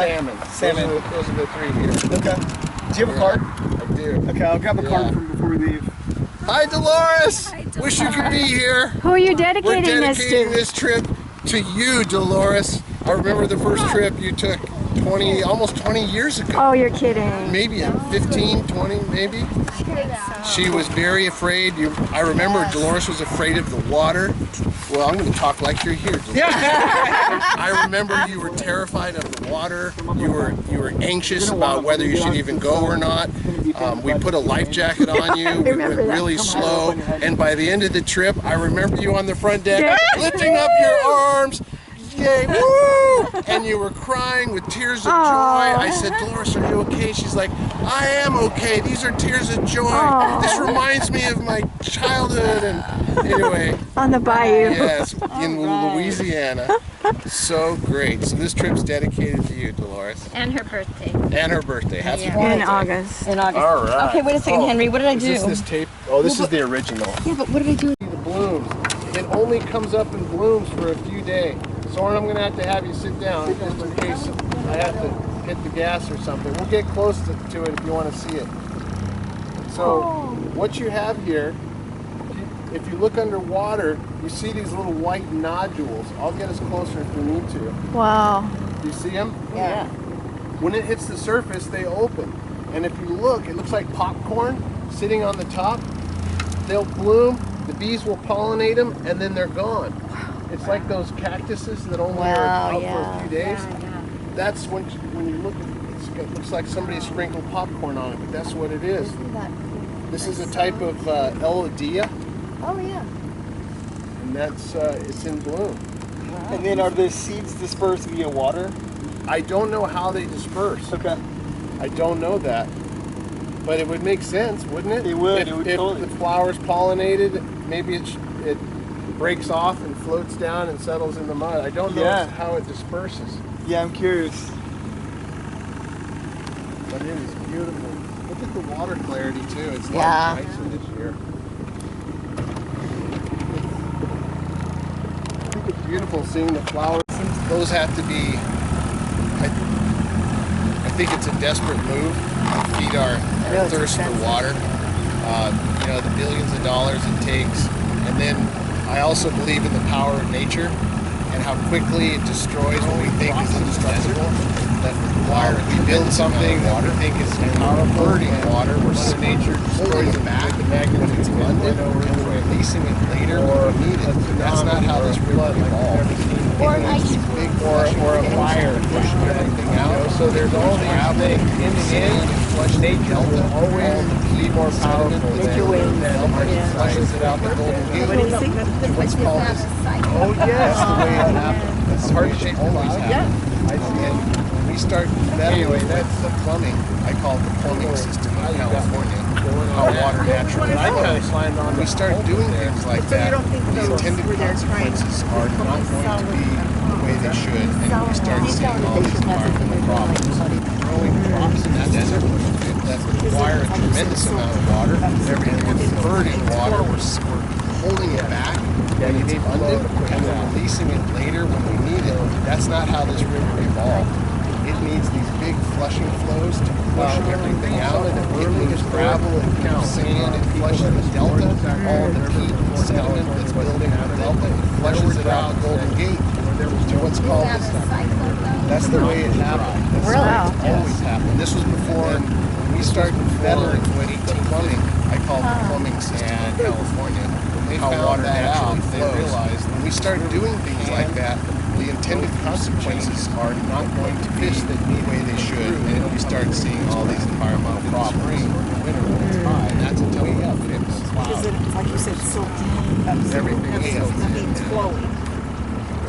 salmon. Those are the three here. Okay. Do you have a card? I do. Okay, I'll grab a card from before we leave. Hi, Dolores. Wish you could be here. Who are you dedicating this to? We're dedicating this trip to you, Dolores. I remember the first trip you took almost 20 years ago. Oh, you're kidding. Maybe 15, 20, maybe. She was very afraid. I remember Dolores was afraid of the water. Well, I'm going to talk like you're here, Dolores. I remember you were terrified of the water. You were anxious about whether you should even go or not. We put a life jacket on you. We went really slow. And by the end of the trip, I remember you on the front deck lifting up your arms. Yay, woo! And you were crying with tears of joy. I said, Dolores, are you okay? She's like, I am okay. These are tears of joy. This reminds me of my childhood. And anyway. On the bayou. Yes, in Louisiana. So great. So this trip's dedicated to you, Dolores. And her birthday. And her birthday. Happy birthday. In August. In August. All right. Okay, wait a second, Henry. What did I do? Is this tape? Oh, this is the original. Yeah, but what did I do? The blooms. It only comes up in blooms for a few days. Soren, I'm going to have you sit down just in case I have to hit the gas or something. We'll get close to it if you want to see it. So what you have here, if you look underwater, you see these little white nodules. I'll get us closer if we need to. Wow. Do you see them? Yeah. When it hits the surface, they open. And if you look, it looks like popcorn sitting on the top. They'll bloom, the bees will pollinate them, and then they're gone. It's like those cactuses that only are out for a few days. That's when you look at it, it looks like somebody sprinkled popcorn on it, but that's what it is. This is a type of Elodea. Oh, yeah. And that's it's in bloom. Wow. And then are the seeds dispersed via water? I don't know how they disperse. Okay. I don't know that. But it would make sense, wouldn't it? It would. If Totally. the flower's pollinated, maybe it breaks off and floats down and settles in the mud. I don't know how it disperses. Yeah, I'm curious. But it is beautiful. Look at the water clarity too. It's like nice in this year. I think it's beautiful seeing the flowers. Those have to be, I think it's a desperate move to feed our thirst for water. You know, the billions of dollars it takes. And then I also believe in the power of nature and how quickly it destroys what we think is indestructible. That we build something that we think is hurting water, where nature destroys it back, the magnet is abundant, and we're releasing it later when we need it. That's not how this river evolved. Or a fire pushing everything out. So there's all these things. In the end, nature will always be more powerful than flushes it out the Golden Gate. What's called this? Oh yes, that's the way it happens. It's hard to shape always happens. And we start anyway. That's the plumbing. I call it the plumbing system in California. How water naturally flows. We start doing things like that. The intended consequences are not going to be the way they should, and we start seeing all these environmental problems. Growing crops in that desert that require a tremendous amount of water. We're diverting water. We're holding it back. When it's abundant, and we're releasing it later when we need it. That's not how this river evolved. It needs these big flushing flows to flush everything out. It moves gravel and sand. It flushes the delta, all the peat and sediment that's building in the delta. It flushes it out the Golden Gate to what's called this. That's the way it happened. That's the way it's always happened. This was before we started meddling with plumbing. I call it plumbing system in California. They found that out. They realized when we start doing things like that, the intended consequences are not going to be the way they should, and we start seeing all these environmental problems in the winter when it's high. And that's until we have it. Because it's like you said, so deep. Everything is Nothing's flowing.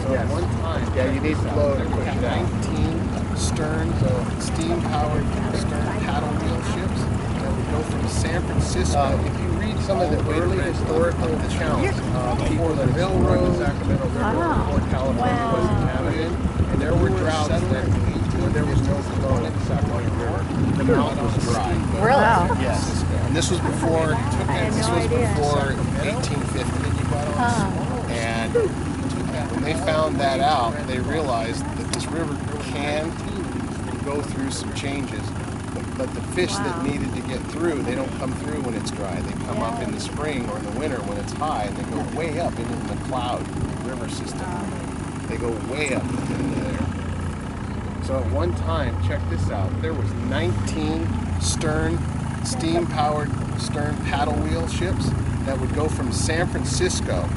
So at one time, you need flow to push 19 stern, steam-powered stern paddle wheel ships that would go from San Francisco. If you read some of the early historical accounts before the railroad, Sacramento River, before California was inhabited, and there were droughts that where there was no flow in the Sacramento River. The mouth was dry. Really? Yes. And this was before 1850. And when they found that out, they realized that this river can go through some changes. But the fish that needed to get through, they don't come through when it's dry. They come up in the spring or in the winter when it's high, and they go way up into the cloud river system. They go way up into there. So at one time, check this out, there was 19 steam-powered stern paddle wheel ships that would go from San Francisco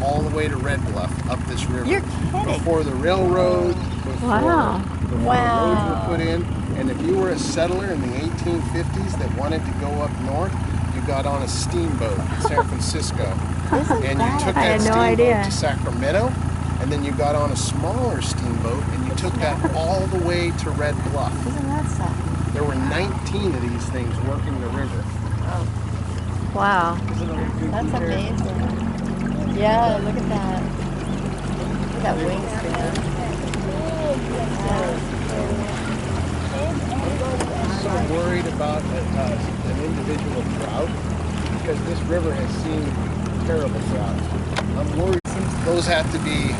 all the way to Red Bluff up this river. You're kidding. Before the railroad, before the roads were put in. And if you were a settler in the 1850s that wanted to go up north, you got on a steamboat in San Francisco. And you took that steamboat to Sacramento, and then you got on a smaller steamboat and you took that all the way to Red Bluff. Isn't that sad? There were 19 of these things working the river. Wow. That's amazing. Yeah, look at that. Look at that wingspan. I'm so worried about an individual trout because this river has seen terrible droughts. I'm worried those have to be,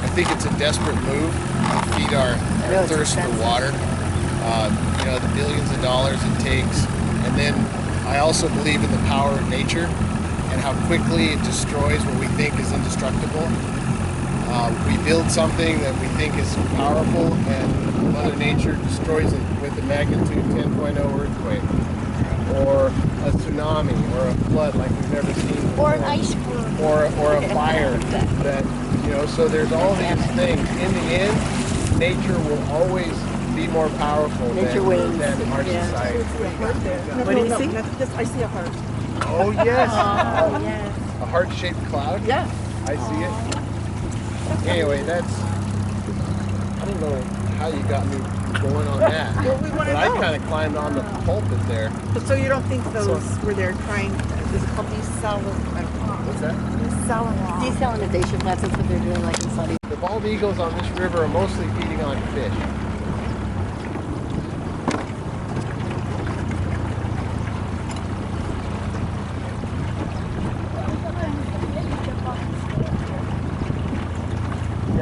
I think it's a desperate move to feed our thirst for water. You know, the billions of dollars it takes. And then I also believe in the power of nature and how quickly it destroys what we think is indestructible. We build something that we think is powerful, and Mother Nature destroys it with a magnitude 10.0 earthquake, or a tsunami, or a flood like we've never seen before. Or an iceberg. Or a fire. That, you know, so there's all these things. In the end, nature will always be more powerful than our society. What do you see? I see a heart. Oh yes. Oh, yes. A heart-shaped cloud? Yeah. I see it. Anyway, that's, I don't know how you got me going on that. Well, we want to but I know. kind of climbed on the pulpit there. So you don't think those were there trying, is it called What's that? Desalinization plants, that's what they're doing like in Saudi. The bald eagles on this river are mostly feeding on fish.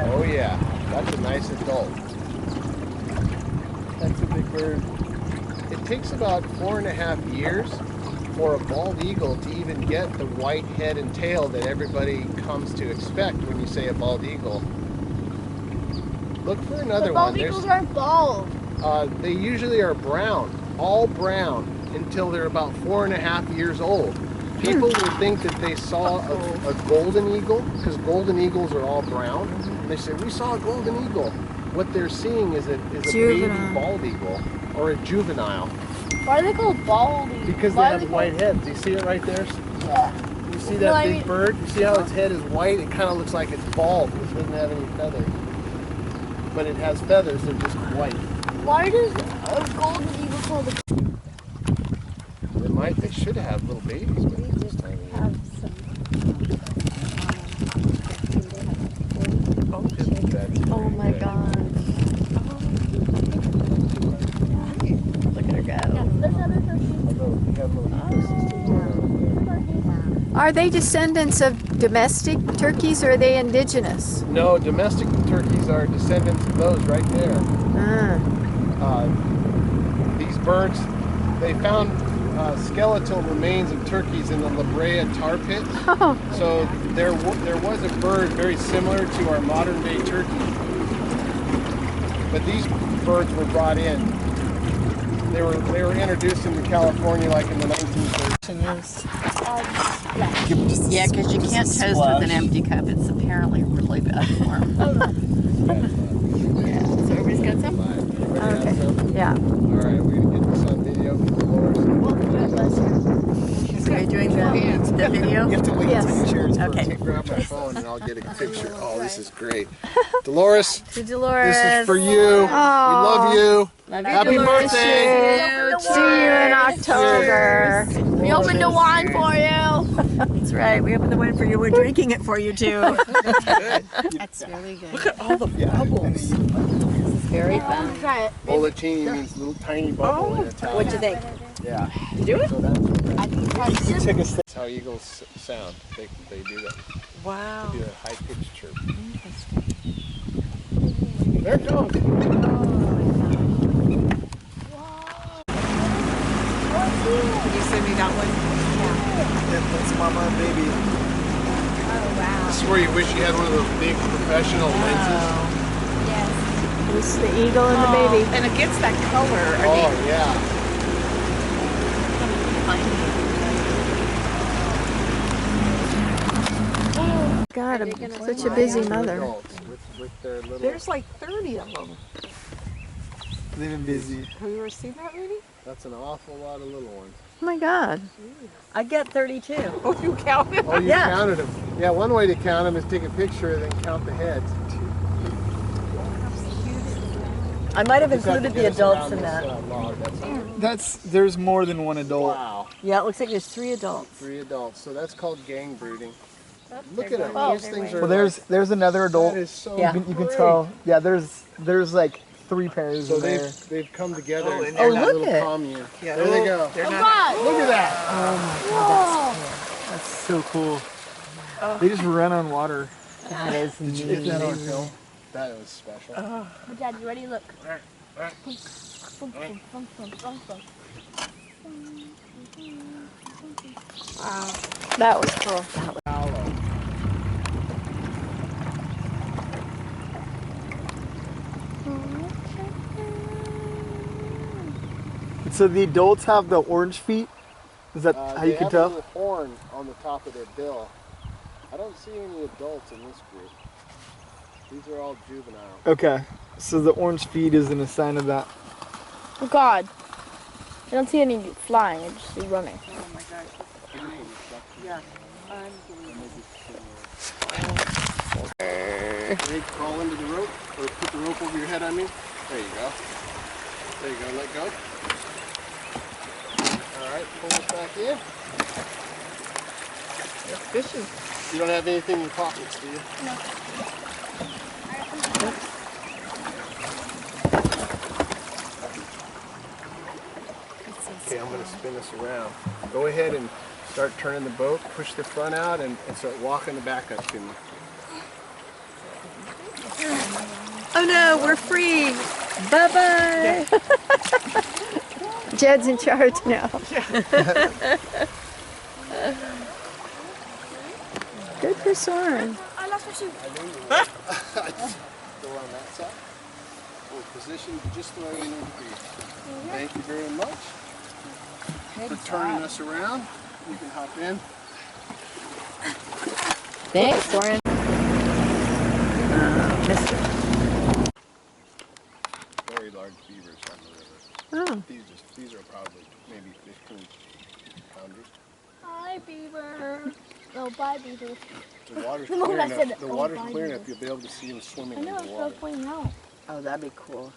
Oh yeah, that's a nice adult. That's a big bird. It takes about 4.5 years for a bald eagle to even get the white head and tail that everybody comes to expect when you say a bald eagle. Look for another one. Bald eagles aren't bald. They usually are brown, all brown, until they're about 4.5 years old. People would think that they saw a golden eagle, because golden eagles are all brown. And they say, we saw a golden eagle. What they're seeing is a baby bald eagle, or a juvenile. Why are they called bald eagles? Because they have white heads. You see it right there? Yeah. You see that big bird? You see how its head is white? It kind of looks like it's bald, because it doesn't have any feathers. But it has feathers, they're just white. Why does a golden eagle called a... They should have little babies with it this time of year. Oh my God. Look at her go. Are they descendants of domestic turkeys or are they indigenous? No, domestic turkeys are descendants of those right there. These birds, they found skeletal remains of turkeys in the La Brea tar pit. So there was a bird very similar to our modern day turkey. But these birds were brought in. They were introduced into California like in the 1930s. Yeah, because you can't toast with an empty cup. It's apparently really bad form. Yeah. So everybody's got some? Okay. Yeah. All right, we're going to get this on video for Dolores. So you're doing the video? You have to wait until the chair's Okay. Take grab my phone and I'll get a picture. Oh, this is great. Dolores, To Dolores. this is for you. We love you. Happy birthday. See you in October. We opened the wine for you. That's right. We opened the wine for you. We're drinking it for you too. That's really good. Look at all the bubbles. This is very fun. Try it. Bollicini means little tiny bubble in Italian. What'd you think? Yeah. You do it? So that's You take a step. how eagles sound. They do that. Wow. They do a high-pitched chirp. There it goes. Can you send me that one? Yeah, that's mama and baby. This is where you wish you had one of those big professional lenses. This is the eagle and the baby. And it gets that color. I Oh, mean, yeah. God, I'm such a busy mother. Adults with their little... there's like 30 of them. They've been busy. Have you ever seen that lady? That's an awful lot of little ones. Oh my God. I get 32. Oh, you counted? Oh, you Yeah. counted them. Yeah, one way to count them is take a picture and then count the heads. I might have Just have to included get the us adults around in this, that. log. That's There's more than one adult. wow. Yeah, it looks like there's 3 adults. 3 adults. So that's called gang brooding. Look at them. Those things are. Well, there's another adult. That is so. Yeah. You can great. tell. Yeah, there's like 3 pairs So in there. they've come together. Oh, and and formed they're a not- little look it. commune. Yeah, There they go. They're Oh not. God! Look at that. That's so cool. They just run on water. That is Did you get that on film? That was special. Dad, you ready? Look. That was cool. So the adults have the orange feet. Is that how you They can have a tell? little horn on the top of their bill. I don't see any adults in this group. These are all juvenile. Okay. So the orange feet isn't a sign of that. Oh God! I don't see any flying. I just see running. Oh my gosh. Yeah. Ready to crawl into the rope, or put the rope over your head, I mean. There you go. There you go, let go. Alright, pull it back in. They're fishing. You don't have anything in your pockets, do you? No. Okay, I'm going to spin this around. Go ahead and start turning the boat, push the front out, and start walking the back up to me. Oh no, we're free. Bye-bye. Jed's in charge now. Good for Soren. I lost my shoe. Go on that side. We're positioned just the way we need to be. Thank you very much for turning us around. You can hop in. Thanks, Soren. Very large beavers on the river. Oh. These are probably maybe 15 pounders. Hi, beaver. No, bye, beaver. The water's The clear moment I said enough. that, The oh, water's bye, clear beaver. enough. You'll be able to see them swimming I in know, the it's water. not pointing out. Oh, that'd be cool.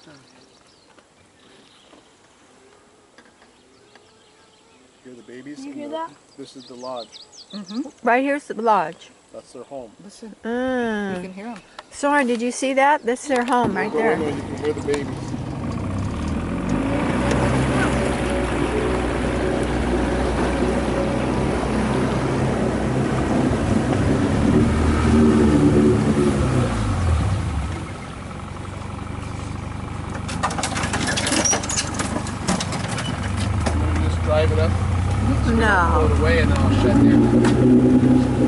Hear the babies? You in hear the- that? This is the lodge. Right here's the lodge. That's their home. Listen, you Mm. can hear them. Soren, did you see that? This is their home right Go in there. there, you can hear the babies. Maybe just drive it up, No. float away, and then I'll shut here.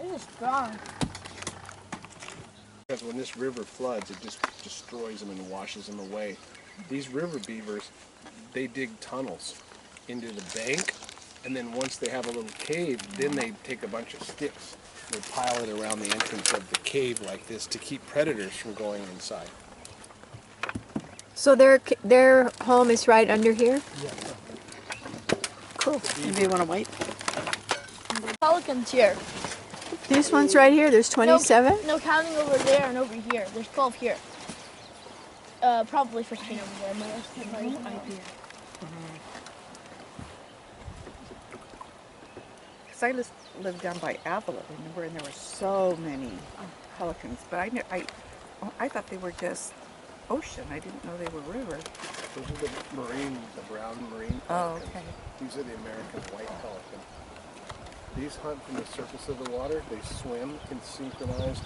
This is strong. Because when this river floods, it just destroys them and washes them away. These river beavers, they dig tunnels into the bank, and then once they have a little cave, then they take a bunch of sticks. They pile it around the entrance of the cave like this to keep predators from going inside. So their home is right under here? Cool. Maybe you want to wait? Pelicans here. This one's right here. There's 27? No, counting over there and over here. There's 12 here. Probably 15 over there. My idea. Because I lived down by Avila, remember, and there were so many pelicans. But I thought they were just ocean. I didn't know they were river. Those are the brown marine Oh, pelicans. okay. These are the American white pelican. These hunt from the surface of the water. They swim in synchronized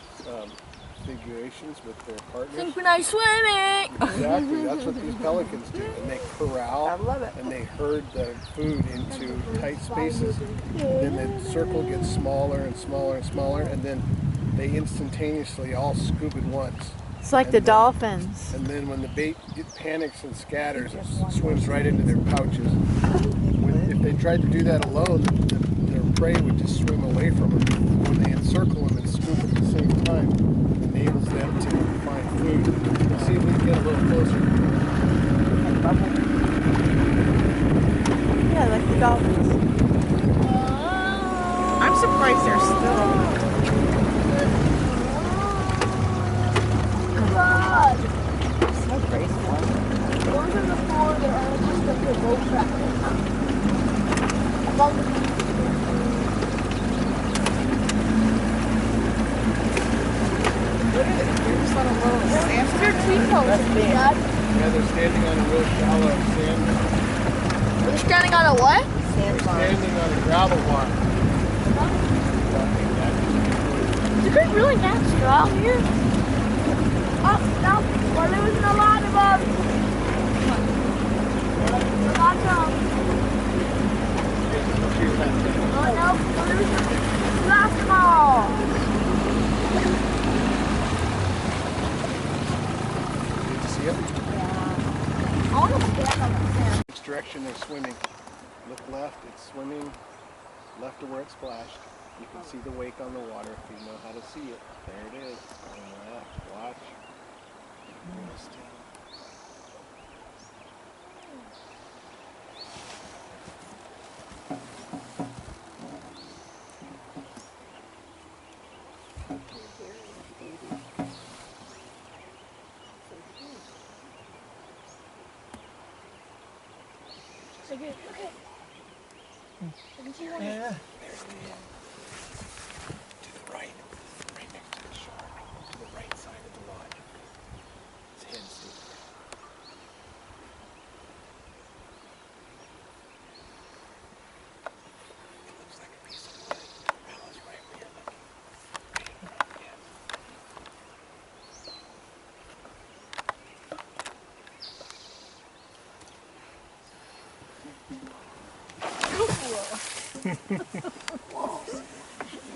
configurations with their partners. Synchronized swimming! Exactly, that's what these pelicans do. And they corral I love it. and they herd the food into tight spaces. Then the circle gets smaller and smaller and smaller, and then they instantaneously all scoop at once. It's like the dolphins. And then when the bait panics and scatters, it swims right into their pouches. If they tried to do that alone, their prey would just swim away from them. When they encircle them and scoop at the same time, it enables them to find food. Let's see if we can get a little closer. Yeah, like the dolphins. I'm surprised they're still. God! So graceful. The ones on the floor that are just like the rope track. Above the What are they? They're just on a little sand. They're tree posts, Dad. Yeah, they're standing on a real shallow sand. They're standing on a what? They're standing on a gravel bar. Is it really natural out here? Oh, no. We're losing a lot of them. Lots of them. Oh, no. We're losing lots of them all. Did you see it? I want to stand on the sand. Which direction they're swimming. Look left, it's swimming left to where it splashed. You can see the wake on the water if you know how to see it. There it is. Going left. Watch. Okay. I can see one. Yeah. To the right. Right next to the shore. To the right side of the lodge. His head's still there. It looks like a piece of wood. Alice, right where you're looking.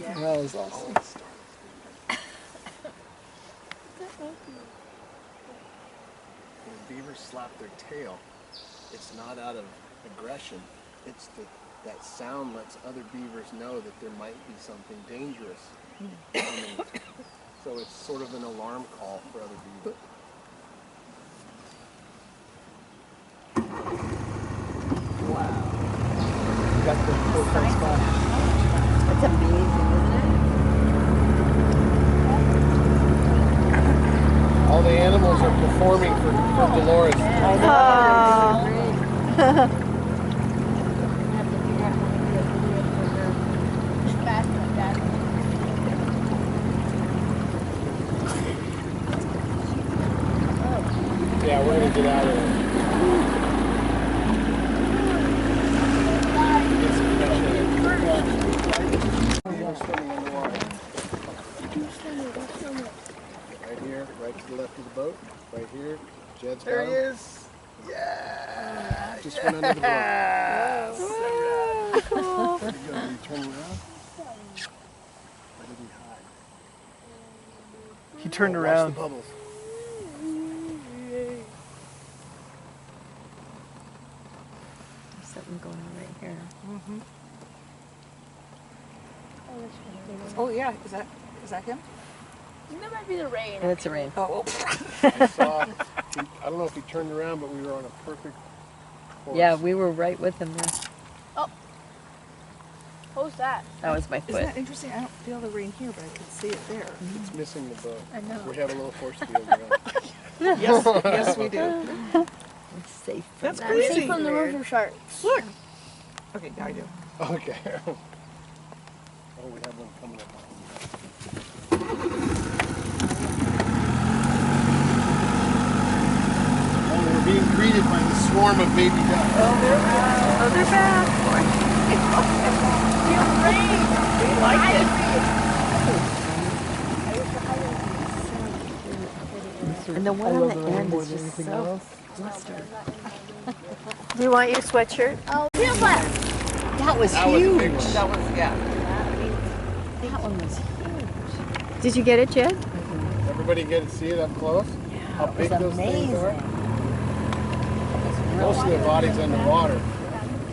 Yeah. That was awesome. When beavers slap their tail, it's not out of aggression. It's that sound lets other beavers know that there might be something dangerous coming. So it's sort of an alarm call for other beavers. Got the full-time spot. It's amazing, isn't All the animals are performing for Dolores. it? Yeah, we're gonna get out of it. Get some fresh air. Beavers swimming in the water. Right here, right to the left of the boat. Right here, Jed's got him. There he is. Yeah. Just went under the boat. There you go. Did he turn around? Or did he hide? He turned Watch around. the bubbles. There's something going on right here. Oh yeah, is that him? That might be the rain. It's a rain. Oh. I saw. I don't know if he turned around, but we were on a perfect course. Yeah, we were right with him there. What was that? That was my Isn't foot. that interesting? I don't feel the rain here, but I can see it there. It's missing the boat. I know. We have a little force field around. Yes, we do. I'm safe from That's that. I'm crazy. safe from the river sharks. Look. Okay, now I do. Okay. Oh, we have one coming up. Oh, we're being greeted by the swarm of baby ducks. Oh, they're back. Feel rain. And the one I on love the the rain end more is than just anything so else. blistered. Do you want your sweatshirt? Oh, Silver! That was That was a huge. big one. That was, yeah. That one was huge. Did you get it, Jed? Everybody get to see it up close? How It was big those things are? amazing. Most of their body's underwater.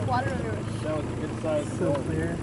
Water under it. That was a good size So boat. clear.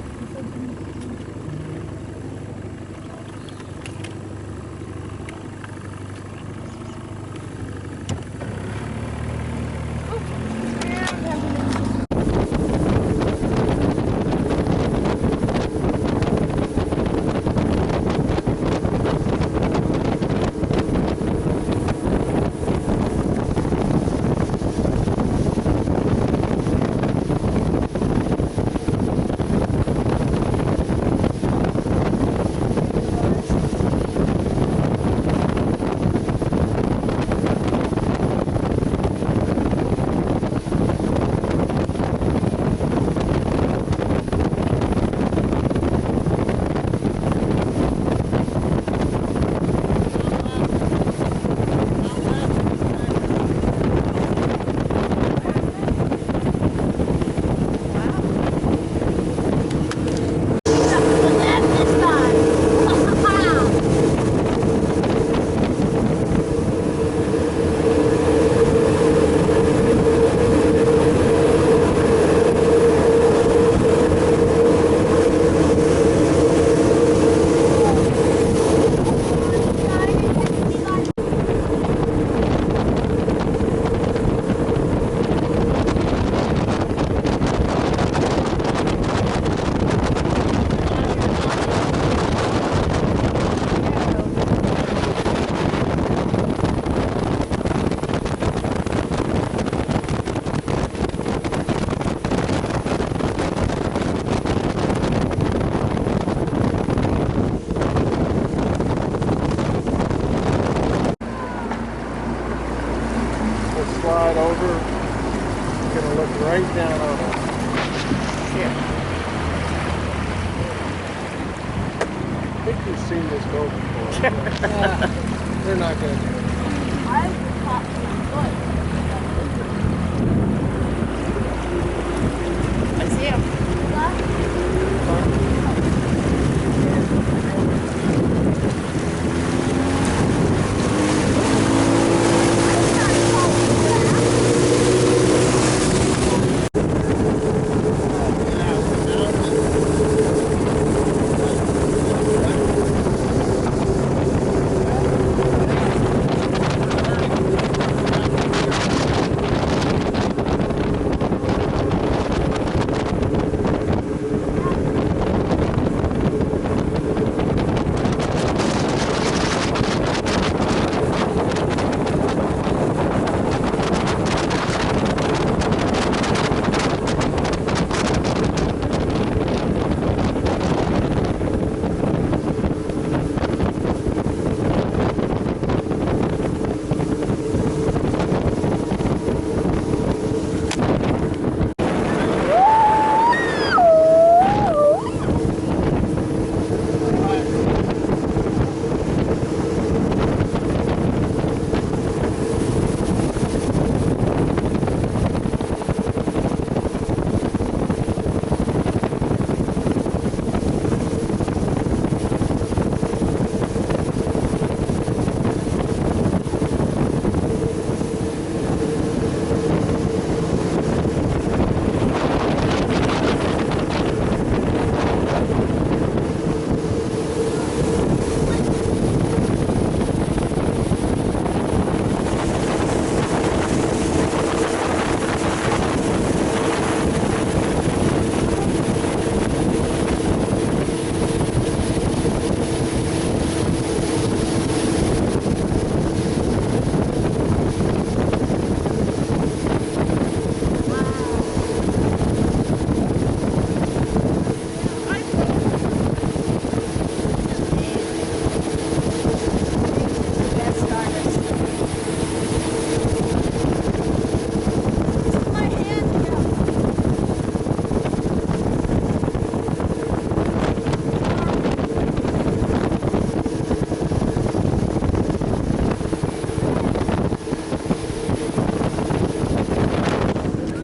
Slide over. It's gonna look right down on us. I think we've seen this boat before. They're not gonna do it. I